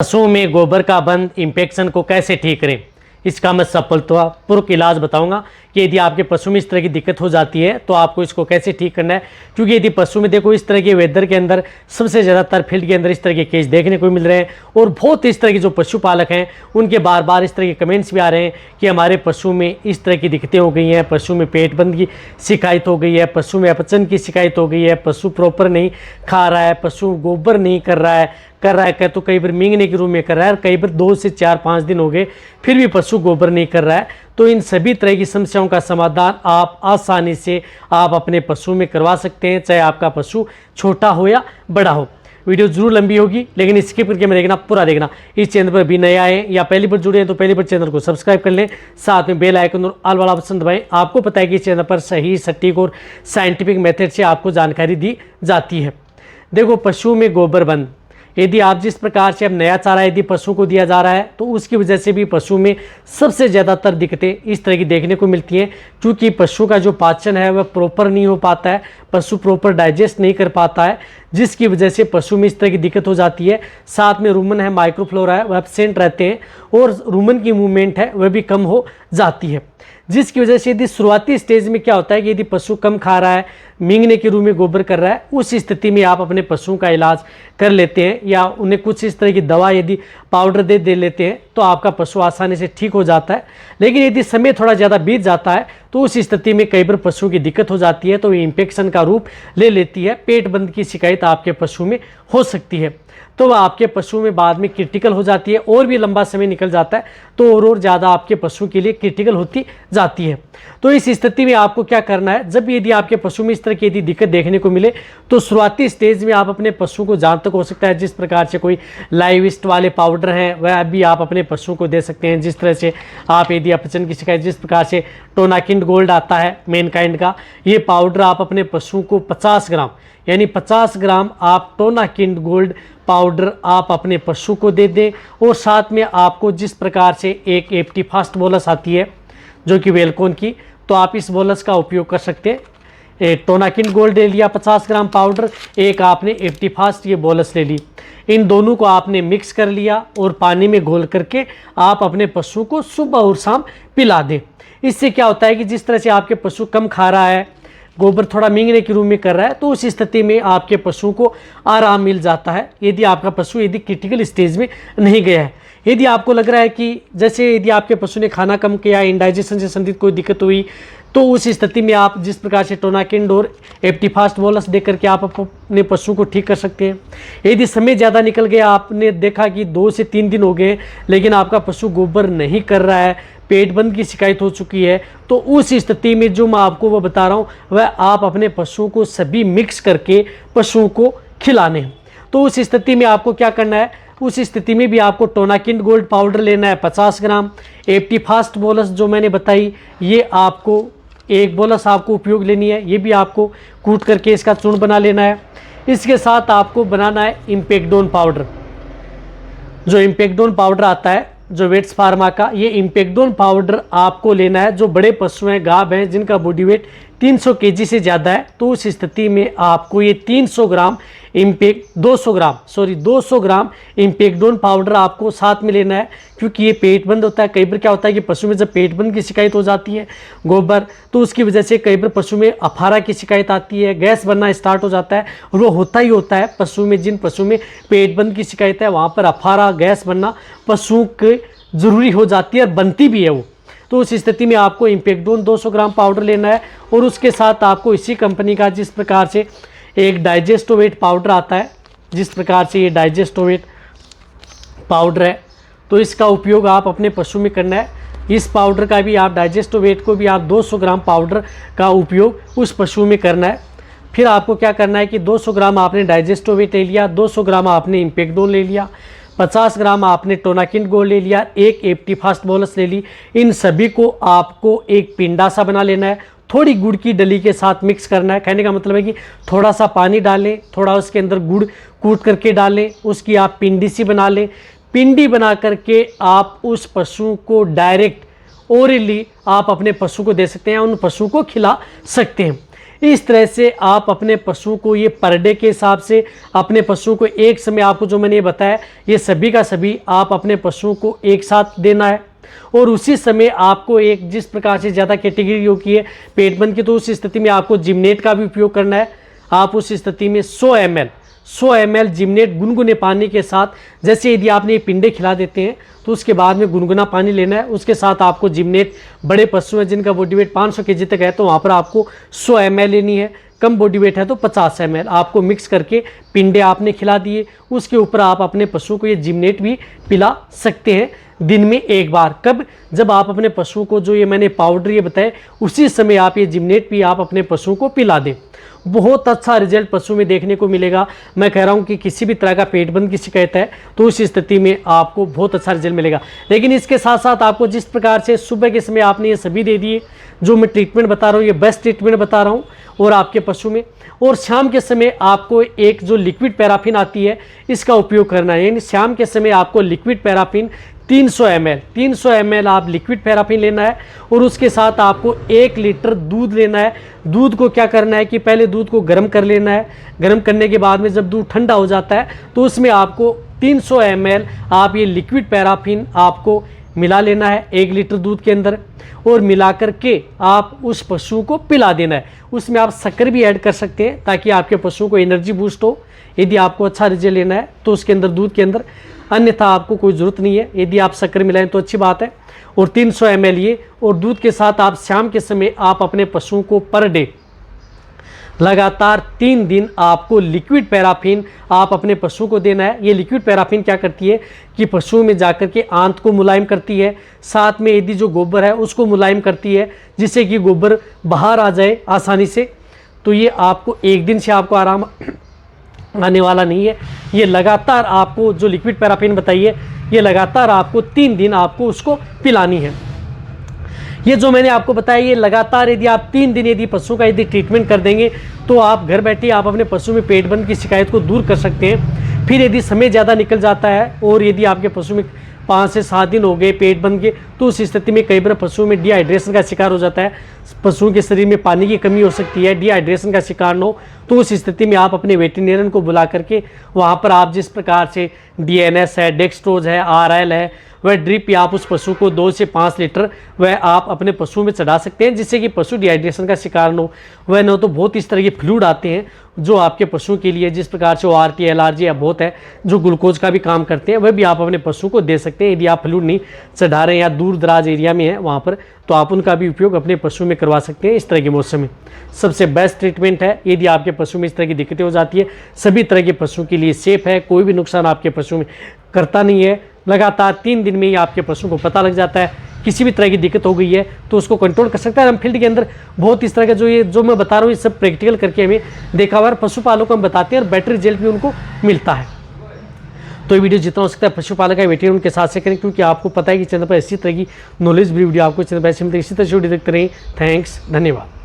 पशुओं में गोबर का बंध इन्फेक्शन को कैसे ठीक करें, इसका मैं सफलतापूर्वक इलाज बताऊंगा कि यदि आपके पशु में इस तरह की दिक्कत हो जाती है तो आपको इसको कैसे ठीक करना है। क्योंकि यदि पशु में देखो इस तरह के वेदर के अंदर सबसे ज़्यादातर फील्ड के अंदर इस तरह के केस देखने को मिल रहे हैं और बहुत इस तरह के जो पशुपालक हैं उनके बार बार इस तरह के कमेंट्स भी आ रहे हैं कि हमारे पशु में इस तरह की दिक्कतें हो गई हैं, पशु में पेट बंद की शिकायत हो गई है, पशु में अपचन की शिकायत हो गई है, पशु प्रॉपर नहीं खा रहा है, पशु गोबर नहीं कर रहा है तो कई बार मींगने के रूप में कर रहा है और कई बार 2 से 4-5 दिन हो गए फिर भी पशु गोबर नहीं कर रहा है। तो इन सभी तरह की समस्याओं का समाधान आप आसानी से आप अपने पशु में करवा सकते हैं, चाहे आपका पशु छोटा हो या बड़ा हो। वीडियो जरूर लंबी होगी लेकिन स्किप करके मैं देखना, पूरा देखना। इस चैनल पर भी नए आए या पहली बार जुड़े हैं तो पहली बार चैनल को सब्सक्राइब कर लें, साथ में बेल आइकन और ऑल वाला ऑप्शन दबाएं। आपको पता है कि इस चैनल पर सही, सटीक और साइंटिफिक मेथड से आपको जानकारी दी जाती है। देखो, पशु में गोबर बंध, यदि आप जिस प्रकार से अब नया चारा यदि पशु को दिया जा रहा है तो उसकी वजह से भी पशु में सबसे ज़्यादातर दिक्कतें इस तरह की देखने को मिलती हैं। क्योंकि पशु का जो पाचन है वह प्रॉपर नहीं हो पाता है, पशु प्रॉपर डाइजेस्ट नहीं कर पाता है, जिसकी वजह से पशु में इस तरह की दिक्कत हो जाती है। साथ में रूमन है, माइक्रोफ्लोरा है, वह एब्सेंट रहते हैं और रूमन की मूवमेंट है वह भी कम हो जाती है। जिसकी वजह से यदि शुरुआती स्टेज में क्या होता है कि यदि पशु कम खा रहा है, मींगने के रूप में गोबर कर रहा है, उस स्थिति में आप अपने पशुओं का इलाज कर लेते हैं या उन्हें कुछ इस तरह की दवा यदि पाउडर दे लेते हैं तो आपका पशु आसानी से ठीक हो जाता है। लेकिन यदि समय थोड़ा ज़्यादा बीत जाता है तो उस स्थिति में कई बार पशु की दिक्कत हो जाती है, तो ये इन्फेक्शन का रूप ले लेती है। पेट बंद की शिकायत आपके पशु में हो सकती है, तो वह आपके पशु में बाद में क्रिटिकल हो जाती है और भी लंबा समय निकल जाता है तो और ज़्यादा आपके पशु के लिए क्रिटिकल होती जाती है। तो इस स्थिति में आपको क्या करना है, जब यदि आपके पशु में इस तरह की यदि दिक्कत देखने को मिले तो शुरुआती स्टेज में आप अपने पशु को, जहाँ तक हो सकता है जिस प्रकार से कोई लाइव ईस्ट वाले पाउडर हैं वह भी आप अपने पशु को दे सकते हैं। जिस तरह से आप यदि अपचन की शिकायत, जिस प्रकार से टोनाकिंड गोल्ड आता है मैनकाइंड का, ये पाउडर आप अपने पशु को 50 ग्राम यानी 50 ग्राम आप टोनाकिंड गोल्ड पाउडर आप अपने पशु को दे दें। और साथ में आपको जिस प्रकार से एक एप्टी फास्ट बोलस आती है जो कि वेलकोन की, तो आप इस बोलस का उपयोग कर सकते हैं। टोनाकिंड गोल्ड ले लिया 50 ग्राम पाउडर, एक आपने एप्टी फास्ट ये बोलस ले ली, इन दोनों को आपने मिक्स कर लिया और पानी में घोल करके आप अपने पशु को सुबह और शाम पिला दें। इससे क्या होता है कि जिस तरह से आपके पशु कम खा रहा है, गोबर थोड़ा मींगने के रूप में कर रहा है, तो उस स्थिति में आपके पशु को आराम मिल जाता है। यदि आपका पशु यदि क्रिटिकल स्टेज में नहीं गया है, यदि आपको लग रहा है कि जैसे यदि आपके पशु ने खाना कम किया, इंडाइजेशन से संबंधित कोई दिक्कत हुई, तो उस स्थिति में आप जिस प्रकार से टोनाकिंड और एप्टीफास्ट बोलस देकर के आप अपने पशु को ठीक कर सकते हैं। यदि समय ज़्यादा निकल गया, आपने देखा कि 2 से 3 दिन हो गए लेकिन आपका पशु गोबर नहीं कर रहा है, पेट बंद की शिकायत हो चुकी है, तो उस स्थिति में जो मैं आपको वो बता रहा हूँ वह आप अपने पशुओं को सभी मिक्स करके पशुओं को खिलाने हैं। तो उस स्थिति में आपको क्या करना है, उस स्थिति में भी आपको टोनाकिंड गोल्ड पाउडर लेना है 50 ग्राम, एप्टी फास्ट बोलस जो मैंने बताई ये आपको एक बोलस आपको उपयोग लेनी है, ये भी आपको कूट करके इसका चूर्ण बना लेना है। इसके साथ आपको बनाना है इम्पेक्डोन पाउडर, जो इम्पेक्डोन पाउडर आता है जो वेट्स फार्मा का, ये इम्पेक्डोन पाउडर आपको लेना है। जो बड़े पशु हैं, गाय हैं, जिनका बॉडी वेट 300 केजी से ज़्यादा है, तो उस स्थिति में आपको ये 200 ग्राम इम्पेक्डोन पाउडर आपको साथ में लेना है। क्योंकि ये पेट बंद होता है। कई बार क्या होता है कि पशु में जब पेट बंद की शिकायत हो जाती है गोबर, तो उसकी वजह से कई बार पशु में अफारा की शिकायत आती है, गैस बनना स्टार्ट हो जाता है और वो होता ही होता है पशु में। जिन पशु में पेट बंद की शिकायत है वहाँ पर अफारा, गैस बनना पशु के ज़रूरी हो जाती है और बनती भी है वो। तो उस स्थिति में आपको इम्पेक्डोन 200 ग्राम पाउडर लेना है और उसके साथ आपको इसी कंपनी का जिस प्रकार से एक डाइजेस्टोवेट पाउडर आता है, जिस प्रकार से ये डाइजेस्टोवेट पाउडर है, तो इसका उपयोग आप अपने पशु में करना है। इस पाउडर का भी आप डाइजेस्टोवेट को भी आप 200 ग्राम पाउडर का उपयोग उस पशु में करना है। फिर आपको क्या करना है कि 200 ग्राम आपने डाइजेस्टोवेट ले लिया, 200 ग्राम आपने इम्पेक्डोन ले लिया, 50 ग्राम आपने टोनाकिंड गोल्ड ले लिया, एक एप्टी फास्ट बोलस ले ली। इन सभी को आपको एक पिंडा सा बना लेना है, थोड़ी गुड़ की डली के साथ मिक्स करना है। कहने का मतलब है कि थोड़ा सा पानी डालें, थोड़ा उसके अंदर गुड़ कूट करके डालें, उसकी आप पिंडी सी बना लें। पिंडी बना करके आप उस पशु को डायरेक्ट ओरली आप अपने पशु को दे सकते हैं, उन पशु को खिला सकते हैं। इस तरह से आप अपने पशु को ये पर डे के हिसाब से अपने पशु को एक समय आपको जो मैंने बताया ये सभी का सभी आप अपने पशुओं को एक साथ देना है। और उसी समय आपको एक जिस प्रकार से ज़्यादा कैटेगरी होती है पेट बंद की, तो उस स्थिति में आपको जिमनेट का भी उपयोग करना है। आप उस स्थिति में 100 ml जिमनेट गुनगुने पानी के साथ, जैसे यदि आपने ये पिंडे खिला देते हैं तो उसके बाद में गुनगुना पानी लेना है। उसके साथ आपको जिमनेट, बड़े पशु हैं जिनका बॉडी वेट 500 kg तक है तो वहाँ पर आपको 100 ml लेनी है। कम बॉडी वेट है तो 50 ml आपको मिक्स करके पिंडे आपने खिला दिए। उसके ऊपर आप अपने पशु को ये जिमनेट भी पिला सकते हैं दिन में एक बार। कब? जब आप अपने पशु को जो ये मैंने पाउडर ये बताए उसी समय आप ये जिमनेट भी आप अपने पशु को पिला दें। बहुत अच्छा रिजल्ट पशु में देखने को मिलेगा। मैं कह रहा हूँ कि किसी भी तरह का पेट बंद की शिकायत है तो उस स्थिति में आपको बहुत अच्छा रिजल्ट मिलेगा। लेकिन इसके साथ साथ आपको जिस प्रकार से सुबह के समय आपने ये सभी दे दिए, जो मैं ट्रीटमेंट बता रहा हूँ ये बेस्ट ट्रीटमेंट बता रहा हूँ और आपके पशु में, और शाम के समय आपको एक जो लिक्विड पैराफिन आती है इसका उपयोग करना है। यानी शाम के समय आपको लिक्विड पैराफिन 300 ml आप लिक्विड पैराफिन लेना है और उसके साथ आपको 1 लीटर दूध लेना है। दूध को क्या करना है कि पहले दूध को गर्म कर लेना है। गर्म करने के बाद में जब दूध ठंडा हो जाता है तो उसमें आपको 300 ml आप ये लिक्विड पैराफिन आपको मिला लेना है 1 लीटर दूध के अंदर, और मिला करके आप उस पशु को पिला देना है। उसमें आप शक्कर भी ऐड कर सकते हैं ताकि आपके पशु को एनर्जी बूस्ट हो। यदि आपको अच्छा रिजल्ट लेना है तो उसके अंदर दूध के अंदर, अन्यथा आपको कोई ज़रूरत नहीं है। यदि आप शक्कर मिलाएं तो अच्छी बात है। और 300 ml ये और दूध के साथ आप शाम के समय आप अपने पशुओं को पर डे लगातार 3 दिन आपको लिक्विड पैराफिन आप अपने पशु को देना है। ये लिक्विड पैराफिन क्या करती है कि पशुओं में जाकर के आंत को मुलायम करती है, साथ में यदि जो गोबर है उसको मुलायम करती है जिससे कि गोबर बाहर आ जाए आसानी से। तो ये आपको एक दिन से आपको आराम आने वाला नहीं है। ये लगातार आपको जो लिक्विड पैराफिन बताइए ये लगातार आपको 3 दिन आपको उसको पिलानी है। ये जो मैंने आपको बताया ये लगातार यदि आप 3 दिन यदि पशु का यदि ट्रीटमेंट कर देंगे तो आप घर बैठे आप अपने पशु में पेट बंद की शिकायत को दूर कर सकते हैं। फिर यदि समय ज़्यादा निकल जाता है और यदि आपके पशु में 5 से 7 दिन हो गए पेट बंद के, तो उस स्थिति में कई बार पशुओं में डिहाइड्रेशन का शिकार हो जाता है। पशुओं के शरीर में पानी की कमी हो सकती है, डिहाइड्रेशन का शिकार न हो तो उस स्थिति में आप अपने वेटरनरियन को बुला करके वहाँ पर आप जिस प्रकार से DNS है, डेक्सट्रोज है, RL है, वह ड्रिप या आप उस पशु को 2 से 5 लीटर वह आप अपने पशु में चढ़ा सकते हैं जिससे कि पशु डिहाइड्रेशन का शिकार न हो। वह न तो बहुत इस तरह के फ्लूइड आते हैं जो आपके पशु के लिए जिस प्रकार से ORT, LRG या बहुत है जो ग्लूकोज का भी काम करते हैं, वह भी आप अपने पशु को दे सकते हैं। यदि आप फ्लूइड नहीं चढ़ा रहे हैं या दूर दराज एरिया में है वहाँ पर, तो आप उनका भी उपयोग अपने पशु में करवा सकते हैं। इस तरह के मौसम में सबसे बेस्ट ट्रीटमेंट है। यदि आपके पशु में इस तरह की दिक्कतें हो जाती है, सभी तरह के पशु के लिए सेफ है, कोई भी नुकसान आपके पशु में करता नहीं है। लगातार 3 दिन में ही आपके पशु को पता लग जाता है किसी भी तरह की दिक्कत हो गई है तो उसको कंट्रोल कर सकता है। हम फील्ड के अंदर बहुत इस तरह का जो मैं बता रहा हूँ ये सब प्रैक्टिकल करके हमें देखा हुआ है, पशुपालकों को हम बताते हैं और बेटर रिजल्ट भी उनको मिलता है। तो ये वीडियो जितना हो सकता है पशुपालक या वेटरनरी उनके साथ से करें, क्योंकि आपको पता है कि चैनल पर इसी तरह की नॉलेज भी वीडियो आपको चैनल पर ऐसे मिलती है। इसी तरह से वीडियो देखते रहें। थैंक्स, धन्यवाद।